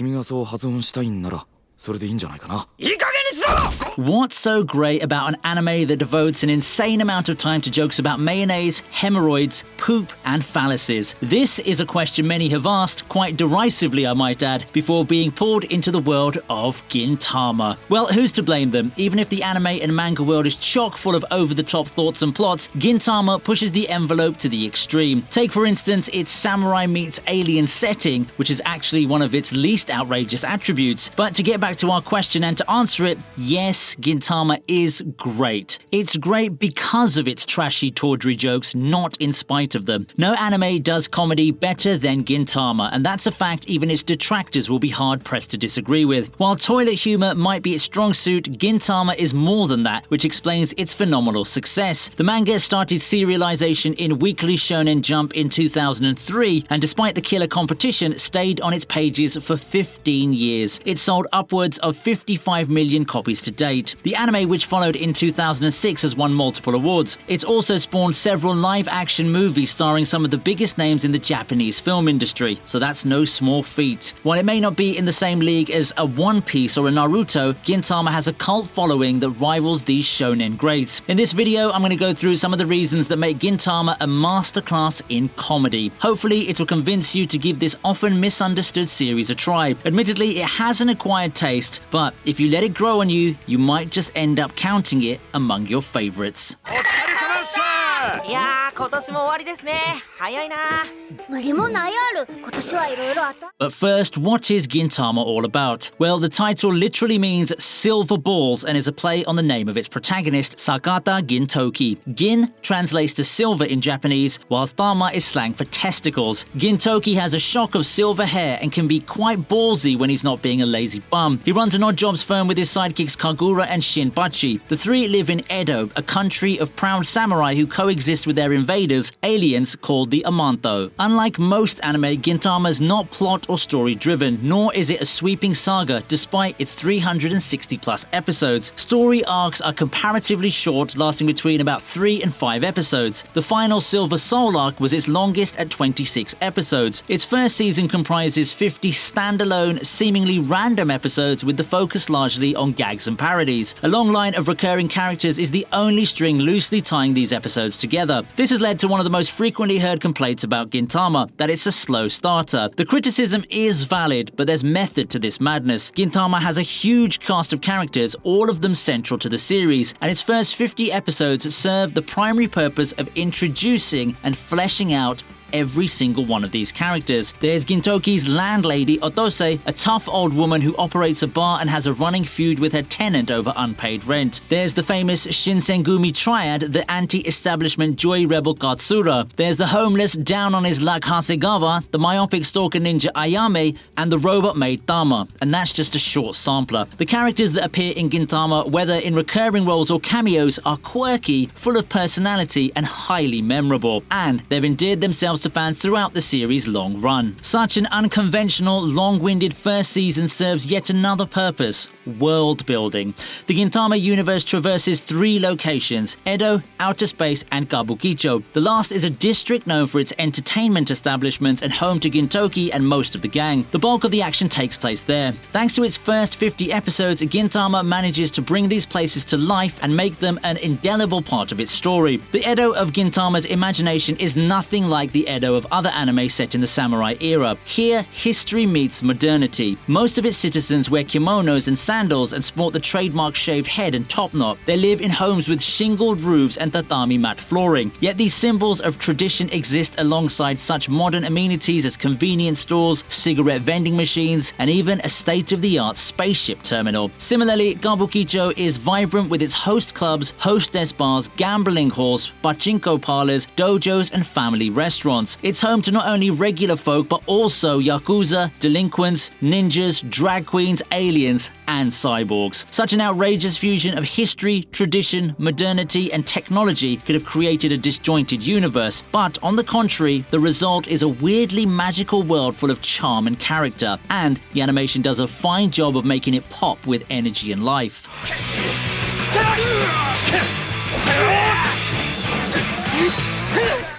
君がそう発音したいんならそれでいいんじゃないかな。いい加減にしろ! What's so great about an anime that devotes an insane amount of time to jokes about mayonnaise, hemorrhoids, poop, and phalluses? This is a question many have asked, quite derisively I might add, before being pulled into the world of Gintama. Well, who's to blame them? Even if the anime and manga world is chock full of over-the-top thoughts and plots, Gintama pushes the envelope to the extreme. Take, for instance, its samurai meets alien setting, which is actually one of its least outrageous attributes. But to get back to our question and to answer it, yes, Gintama is great. It's great because of its trashy, tawdry jokes, not in spite of them. No anime does comedy better than Gintama, and that's a fact even its detractors will be hard-pressed to disagree with. While toilet humor might be its strong suit, Gintama is more than that, which explains its phenomenal success. The manga started serialization in Weekly Shonen Jump in 2003, and despite the killer competition, stayed on its pages for 15 years. It sold upwards of 55 million copies to date. The anime, which followed in 2006, has won multiple awards. It's also spawned several live-action movies starring some of the biggest names in the Japanese film industry, so that's no small feat. While it may not be in the same league as a One Piece or a Naruto, Gintama has a cult following that rivals these shonen greats. In this video, I'm going to go through some of the reasons that make Gintama a masterclass in comedy. Hopefully, it will convince you to give this often misunderstood series a try. Admittedly, it has an acquired taste, but if you let it grow on you, you might just end up counting it among your favorites. いやー、今年も終わりですね。早いな。無理もないある。今年はいろいろあった。 But first, what is Gintama all about? Well, the title literally means silver balls and is a play on the name of its protagonist, Sakata Gintoki. Gin translates to silver in Japanese, whilst Tama is slang for testicles. Gintoki has a shock of silver hair and can be quite ballsy when he's not being a lazy bum. He runs an odd jobs firm with his sidekicks Kagura and Shinbachi. The three live in Edo, a country of proud samurai who coexist with their invaders, aliens called the Amanto. Unlike most anime, Gintama is not plot or story driven, nor is it a sweeping saga despite its 360 plus episodes. Story arcs are comparatively short, lasting between about 3 and 5 episodes. The final Silver Soul arc was its longest at 26 episodes. Its first season comprises 50 standalone, seemingly random episodes with the focus largely on gags and parodies. A long line of recurring characters is the only string loosely tying these episodes together. This has led to one of the most frequently heard complaints about Gintama, that it's a slow starter. The criticism is valid, but there's method to this madness. Gintama has a huge cast of characters, all of them central to the series, and its first 50 episodes serve the primary purpose of introducing and fleshing out every single one of these characters. There's Gintoki's landlady, Otose, a tough old woman who operates a bar and has a running feud with her tenant over unpaid rent. There's the famous Shinsengumi triad, the anti-establishment joy rebel Katsura. There's the homeless, down-on-his-luck Hasegawa, the myopic stalker ninja Ayame, and the robot maid Tama. And that's just a short sampler. The characters that appear in Gintama, whether in recurring roles or cameos, are quirky, full of personality, and highly memorable. And they've endeared themselves to fans throughout the series' long run. Such an unconventional, long-winded first season serves yet another purpose: world building. The Gintama universe traverses 3 locations: Edo, outer space, and Kabukicho. The last is a district known for its entertainment establishments and home to Gintoki and most of the gang. The bulk of the action takes place there. Thanks to its first 50 episodes, Gintama manages to bring these places to life and make them an indelible part of its story. The Edo of Gintama's imagination is nothing like the Edo of other anime set in the samurai era. Here, history meets modernity. Most of its citizens wear kimonos and sandals and sport the trademark shaved head and top knot. They live in homes with shingled roofs and tatami mat flooring. Yet these symbols of tradition exist alongside such modern amenities as convenience stores, cigarette vending machines, and even a state-of-the-art spaceship terminal. Similarly, Kabukicho is vibrant with its host clubs, hostess bars, gambling halls, pachinko parlors, dojos, and family restaurants. It's home to not only regular folk, but also yakuza, delinquents, ninjas, drag queens, aliens, and cyborgs. Such an outrageous fusion of history, tradition, modernity, and technology could have created a disjointed universe, but on the contrary, the result is a weirdly magical world full of charm and character, and the animation does a fine job of making it pop with energy and life.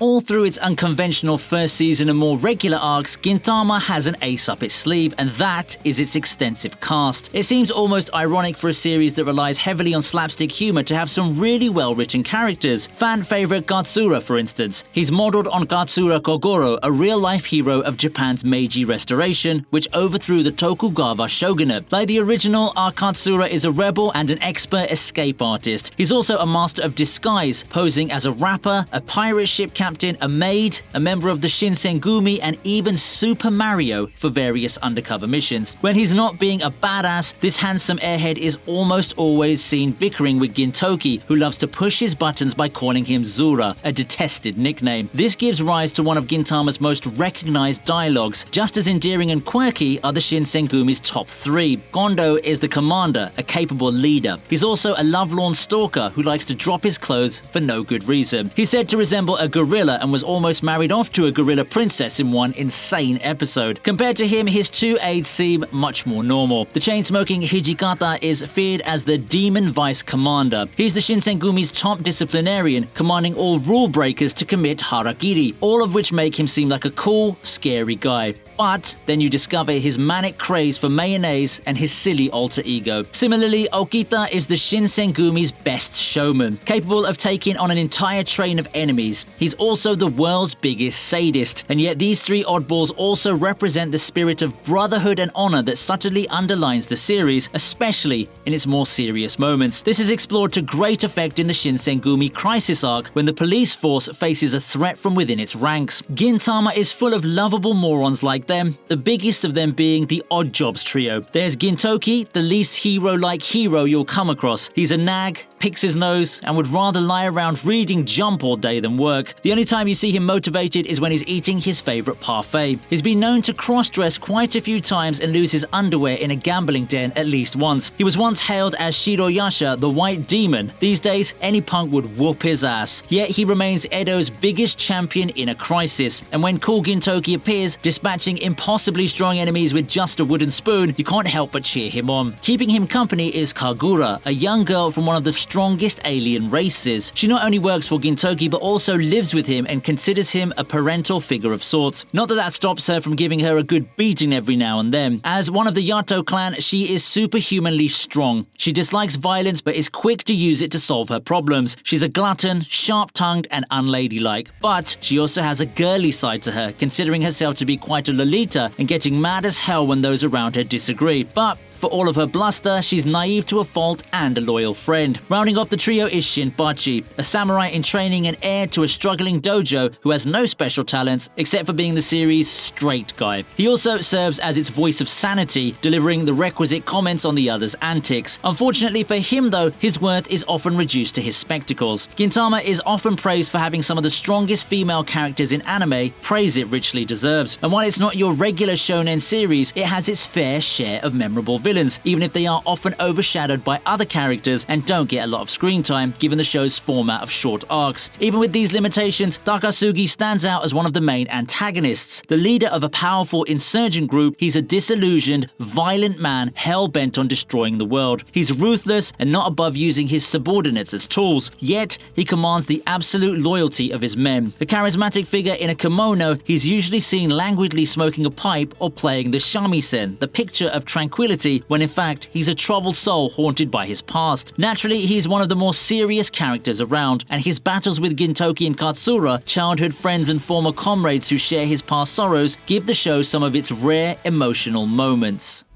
All all through its unconventional first season and more regular arcs, Gintama has an ace up its sleeve, and that is its extensive cast. It seems almost ironic for a series that relies heavily on slapstick humor to have some really well-written characters. Fan favorite Gatsura, for instance. He's modeled on Gatsura Kogoro, a real-life hero of Japan's Meiji Restoration, which overthrew the Tokugawa shogunate. Like the original, our Katsura is a rebel and an expert escape artist. He's also a master of disguise, posing as a rapper, a pirate ship captain, a maid, a member of the Shinsengumi, and even Super Mario for various undercover missions. When he's not being a badass, this handsome airhead is almost always seen bickering with Gintoki, who loves to push his buttons by calling him Zura, a detested nickname. This gives rise to one of Gintama's most recognized dialogues. Just as endearing and quirky are the Shinsengumi's top three. Gondo is the commander, a capable leader. He's also a lovelorn stalker who likes to drop his clothes for no good reason. He's said to resemble a gorilla and was almost married off to a gorilla princess in one insane episode. Compared to him, his two aides seem much more normal. The chain-smoking Hijikata is feared as the demon vice commander. He's the Shinsengumi's top disciplinarian, commanding all rule breakers to commit harakiri, all of which make him seem like a cool, scary guy. But then you discover his manic craze for mayonnaise and his silly alter ego. Similarly, Okita is the Shinsengumi's best showman, capable of taking on an entire train of enemies. He's also the world's biggest sadist, and yet these three oddballs also represent the spirit of brotherhood and honor that subtly underlines the series, especially in its more serious moments. This is explored to great effect in the Shinsengumi crisis arc, when the police force faces a threat from within its ranks. Gintama is full of lovable morons like them, the biggest of them being the Odd Jobs trio. There's Gintoki, the least hero-like hero you'll come across. He's a nag, picks his nose, and would rather lie around reading Jump all day than work. The only time you see him motivated is when he's eating his favorite parfait. He's been known to cross-dress quite a few times and lose his underwear in a gambling den at least once. He was once hailed as Shiroyasha, the White Demon. These days, any punk would whoop his ass. Yet he remains Edo's biggest champion in a crisis. And when cool Gintoki appears, dispatching impossibly strong enemies with just a wooden spoon, you can't help but cheer him on. Keeping him company is Kagura, a young girl from one of the strongest alien races. She not only works for Gintoki but also lives with him and considers him a parental figure of sorts. Not that that stops her from giving her a good beating every now and then. As one of the Yato clan, she is superhumanly strong. She dislikes violence but is quick to use it to solve her problems. She's a glutton, sharp-tongued and unladylike. But she also has a girly side to her, considering herself to be quite a Lolita and getting mad as hell when those around her disagree. But for all of her bluster, she's naive to a fault and a loyal friend. Rounding off the trio is Shinpachi, a samurai in training and heir to a struggling dojo who has no special talents except for being the series' straight guy. He also serves as its voice of sanity, delivering the requisite comments on the others' antics. Unfortunately for him though, his worth is often reduced to his spectacles. Gintama is often praised for having some of the strongest female characters in anime, praise it richly deserves. And while it's not your regular shonen series, it has its fair share of memorable villains, even if they are often overshadowed by other characters and don't get a lot of screen time, given the show's format of short arcs. Even with these limitations, Takasugi stands out as one of the main antagonists. The leader of a powerful insurgent group, he's a disillusioned, violent man hell-bent on destroying the world. He's ruthless and not above using his subordinates as tools, yet he commands the absolute loyalty of his men. A charismatic figure in a kimono, he's usually seen languidly smoking a pipe or playing the shamisen, the picture of tranquility, when in fact he's a troubled soul haunted by his past. Naturally, he's one of the more serious characters around, and his battles with Gintoki and Katsura, childhood friends and former comrades who share his past sorrows, give the show some of its rare emotional moments.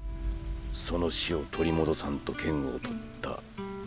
その死を取り戻さんと剣を取った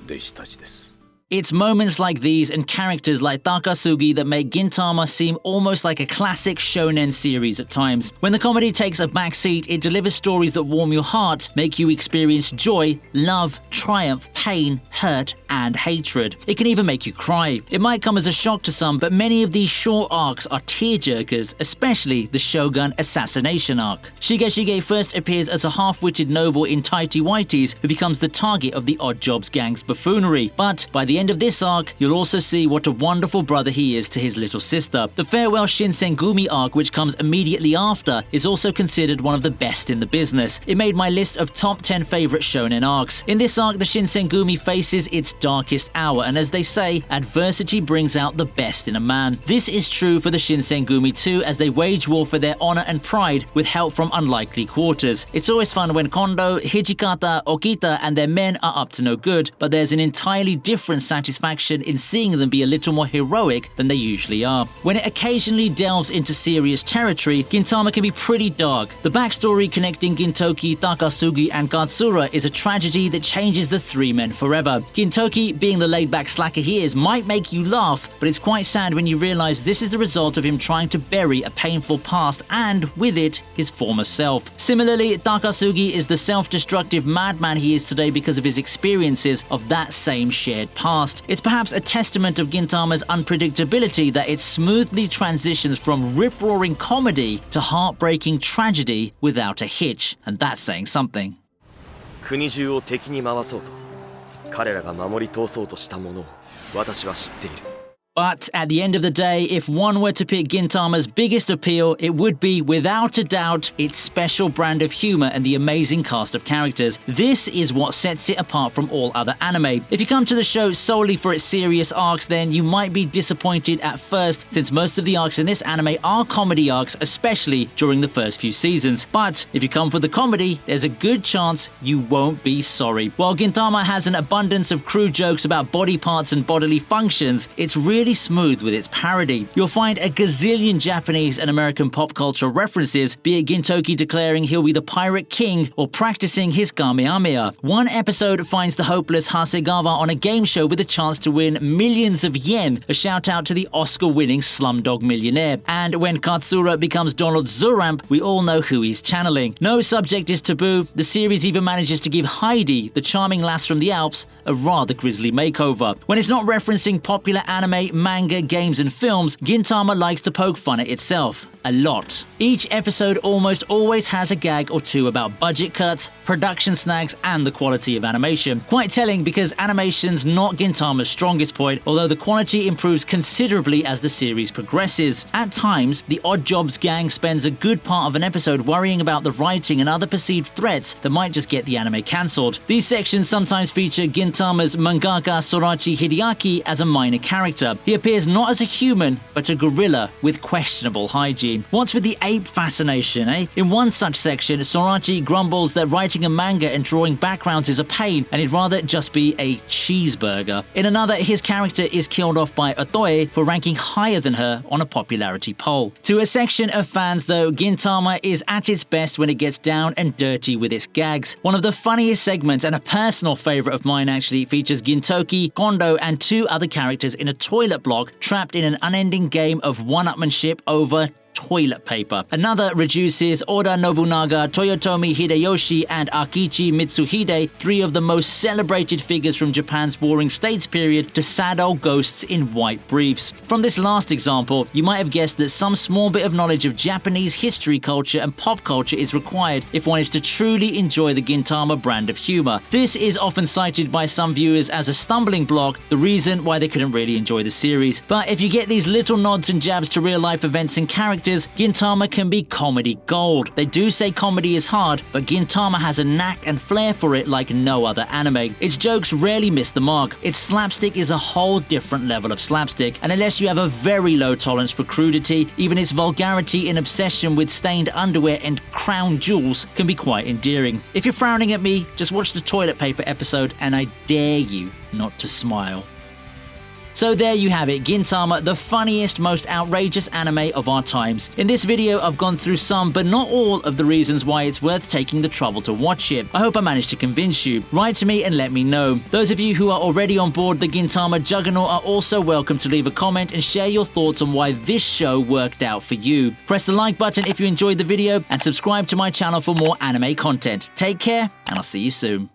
弟子たちです。 It's moments like these and characters like Takasugi that make Gintama seem almost like a classic shonen series at times. When the comedy takes a backseat, it delivers stories that warm your heart, make you experience joy, love, triumph, pain, hurt, and hatred. It can even make you cry. It might come as a shock to some, but many of these short arcs are tearjerkers, especially the Shogun assassination arc. Shigeshige first appears as a half-witted noble in tighty-whities who becomes the target of the Odd Jobs gang's buffoonery, but by the the end of this arc, you'll also see what a wonderful brother he is to his little sister. The farewell Shinsengumi arc, which comes immediately after, is also considered one of the best in the business. It made my list of top 10 favorite shonen arcs. In this arc, the Shinsengumi faces its darkest hour, and as they say, adversity brings out the best in a man. This is true for the Shinsengumi too, as they wage war for their honor and pride with help from unlikely quarters. It's always fun when Kondo, Hijikata, Okita and their men are up to no good, but there's an entirely different satisfaction in seeing them be a little more heroic than they usually are. When it occasionally delves into serious territory, Gintama can be pretty dark. The backstory connecting Gintoki, Takasugi and Katsura is a tragedy that changes the three men forever. Gintoki, being the laid-back slacker he is, might make you laugh, but it's quite sad when you realize this is the result of him trying to bury a painful past and, with it, his former self. Similarly, Takasugi is the self-destructive madman he is today because of his experiences of that same shared past. It's perhaps a testament of Gintama's unpredictability that it smoothly transitions from rip-roaring comedy to heartbreaking tragedy without a hitch, and that's saying something. 国中を敵に回そうと彼らが守り通そうとしたものを私は知っている。 But at the end of the day, if one were to pick Gintama's biggest appeal, it would be, without a doubt, its special brand of humor and the amazing cast of characters. This is what sets it apart from all other anime. If you come to the show solely for its serious arcs, then you might be disappointed at first, since most of the arcs in this anime are comedy arcs, especially during the first few seasons. But if you come for the comedy, there's a good chance you won't be sorry. While Gintama has an abundance of crude jokes about body parts and bodily functions, it's really smooth with its parody. You'll find a gazillion Japanese and American pop culture references, be it Gintoki declaring he'll be the pirate king or practicing his Kamehameha. One episode finds the hopeless Hasegawa on a game show with a chance to win millions of yen, a shout out to the Oscar-winning Slumdog Millionaire. And when Katsura becomes Donald Zuramp, we all know who he's channeling. No subject is taboo. The series even manages to give Heidi, the charming lass from the Alps, a rather grisly makeover. When it's not referencing popular anime, manga, games and films, Gintama likes to poke fun at itself. A lot. Each episode almost always has a gag or two about budget cuts, production snags, and the quality of animation. Quite telling because animation's not Gintama's strongest point, although the quality improves considerably as the series progresses. At times, the Odd Jobs gang spends a good part of an episode worrying about the writing and other perceived threats that might just get the anime cancelled. These sections sometimes feature Gintama's mangaka Sorachi Hideaki as a minor character. He appears not as a human, but a gorilla with questionable hygiene. What's with the ape fascination, eh? In one such section, Sorachi grumbles that writing a manga and drawing backgrounds is a pain, and he'd rather just be a cheeseburger. In another, his character is killed off by Otoe for ranking higher than her on a popularity poll. To a section of fans, though, Gintama is at its best when it gets down and dirty with its gags. One of the funniest segments, and a personal favourite of mine actually, features Gintoki, Kondo, and two other characters in a toilet block trapped in an unending game of one-upmanship over toilet paper. Another reduces Oda Nobunaga, Toyotomi Hideyoshi, and Akichi Mitsuhide, three of the most celebrated figures from Japan's Warring States period, to sad old ghosts in white briefs. From this last example, you might have guessed that some small bit of knowledge of Japanese history, culture, and pop culture is required if one is to truly enjoy the Gintama brand of humor. This is often cited by some viewers as a stumbling block, the reason why they couldn't really enjoy the series. But if you get these little nods and jabs to real-life events and characters, Gintama can be comedy gold. They do say comedy is hard, but Gintama has a knack and flair for it like no other anime. Its jokes rarely miss the mark. Its slapstick is a whole different level of slapstick, and unless you have a very low tolerance for crudity, even its vulgarity and obsession with stained underwear and crown jewels can be quite endearing. If you're frowning at me, just watch the toilet paper episode and I dare you not to smile. So there you have it, Gintama, the funniest, most outrageous anime of our times. In this video, I've gone through some, but not all, of the reasons why it's worth taking the trouble to watch it. I hope I managed to convince you. Write to me and let me know. Those of you who are already on board the Gintama juggernaut are also welcome to leave a comment and share your thoughts on why this show worked out for you. Press the like button if you enjoyed the video, and subscribe to my channel for more anime content. Take care, and I'll see you soon.